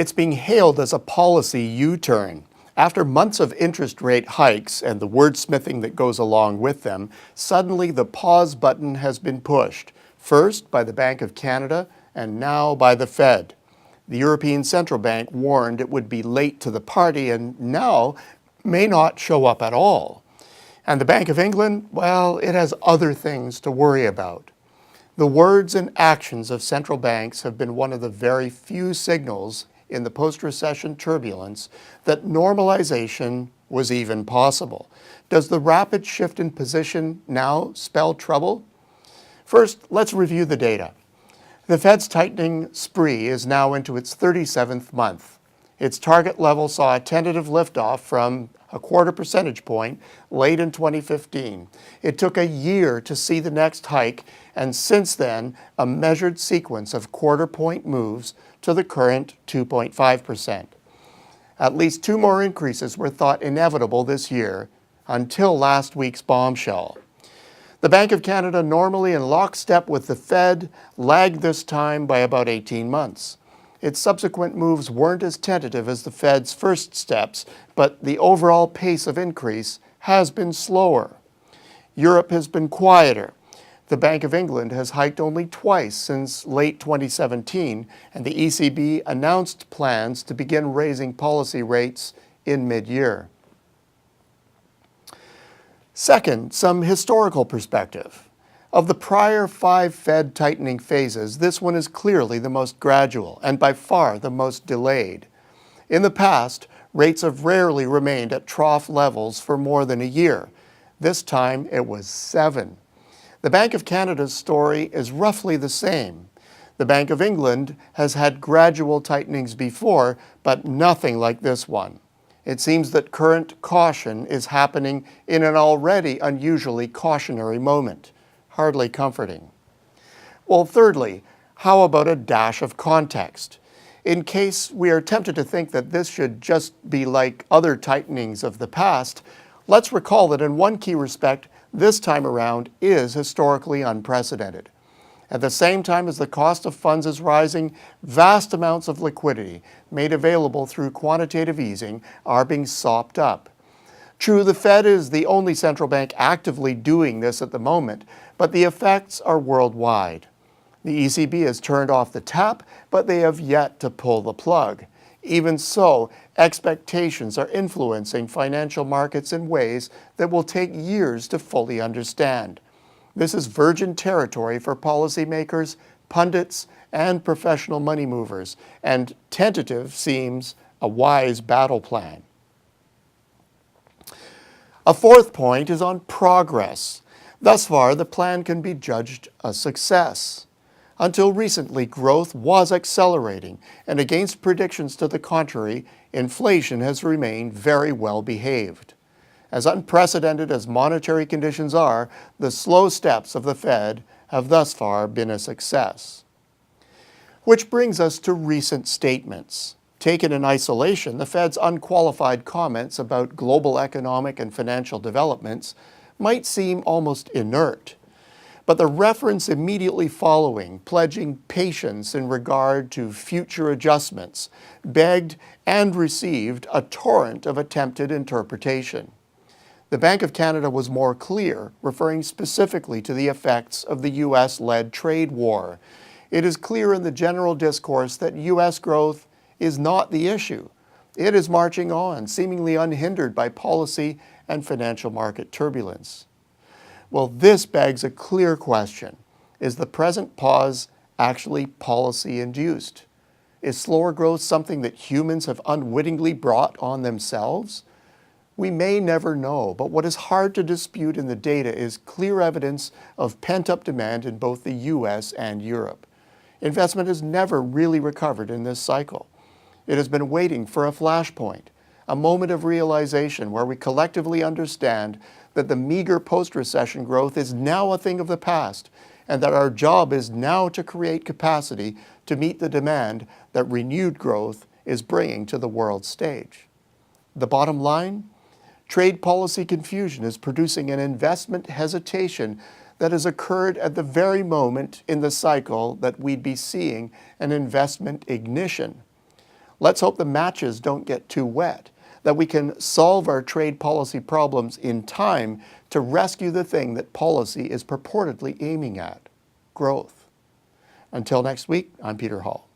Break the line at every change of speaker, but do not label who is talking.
It's being hailed as a policy U-turn. After months of interest rate hikes and the wordsmithing that goes along with them, suddenly the pause button has been pushed, first by the Bank of Canada and now by the Fed. The European Central Bank warned it would be late to the party and now may not show up at all. And the Bank of England, well, it has other things to worry about. The words and actions of central banks have been one of the very few signals in the post-recession turbulence that normalization was even possible. Does the rapid shift in position now spell trouble? First, let's review the data. The Fed's tightening spree is now into its 37th month. Its target level saw a tentative liftoff from a quarter percentage point late in 2015. It took a year to see the next hike, and since then, a measured sequence of quarter-point moves to the current 2.5%. At least two more increases were thought inevitable this year, until last week's bombshell. The Bank of Canada, normally in lockstep with the Fed, lagged this time by about 18 months. Its subsequent moves weren't as tentative as the Fed's first steps, but the overall pace of increase has been slower. Europe has been quieter. The Bank of England has hiked only twice since late 2017, and the ECB announced plans to begin raising policy rates in mid-year. Second, some historical perspective. Of the prior 5 Fed tightening phases, this one is clearly the most gradual and by far the most delayed. In the past, rates have rarely remained at trough levels for more than a year. This time it was 7. The Bank of Canada's story is roughly the same. The Bank of England has had gradual tightenings before, but nothing like this one. It seems that current caution is happening in an already unusually cautionary moment. Hardly comforting. Well, thirdly, how about a dash of context? In case we are tempted to think that this should just be like other tightenings of the past, let's recall that in one key respect, this time around is historically unprecedented. At the same time as the cost of funds is rising, vast amounts of liquidity made available through quantitative easing are being sopped up. True, the Fed is the only central bank actively doing this at the moment, but the effects are worldwide. The ECB has turned off the tap, but they have yet to pull the plug. Even so, expectations are influencing financial markets in ways that will take years to fully understand. This is virgin territory for policymakers, pundits, and professional money movers, and tentative seems a wise battle plan. A fourth point is on progress. Thus far, the plan can be judged a success. Until recently, growth was accelerating, and against predictions to the contrary, inflation has remained very well behaved. As unprecedented as monetary conditions are, the slow steps of the Fed have thus far been a success. Which brings us to recent statements. Taken in isolation, the Fed's unqualified comments about global economic and financial developments might seem almost inert. But the reference immediately following, pledging patience in regard to future adjustments, begged and received a torrent of attempted interpretation. The Bank of Canada was more clear, referring specifically to the effects of the U.S.-led trade war. It is clear in the general discourse that U.S. growth is not the issue. It is marching on, seemingly unhindered by policy and financial market turbulence. Well, this begs a clear question. Is the present pause actually policy-induced? Is slower growth something that humans have unwittingly brought on themselves? We may never know, but what is hard to dispute in the data is clear evidence of pent-up demand in both the U.S. and Europe. Investment has never really recovered in this cycle. It has been waiting for a flashpoint, a moment of realization where we collectively understand that the meager post-recession growth is now a thing of the past, and that our job is now to create capacity to meet the demand that renewed growth is bringing to the world stage. The bottom line? Trade policy confusion is producing an investment hesitation that has occurred at the very moment in the cycle that we'd be seeing an investment ignition. Let's hope the matches don't get too wet, that we can solve our trade policy problems in time to rescue the thing that policy is purportedly aiming at: growth. Until next week, I'm Peter Hall.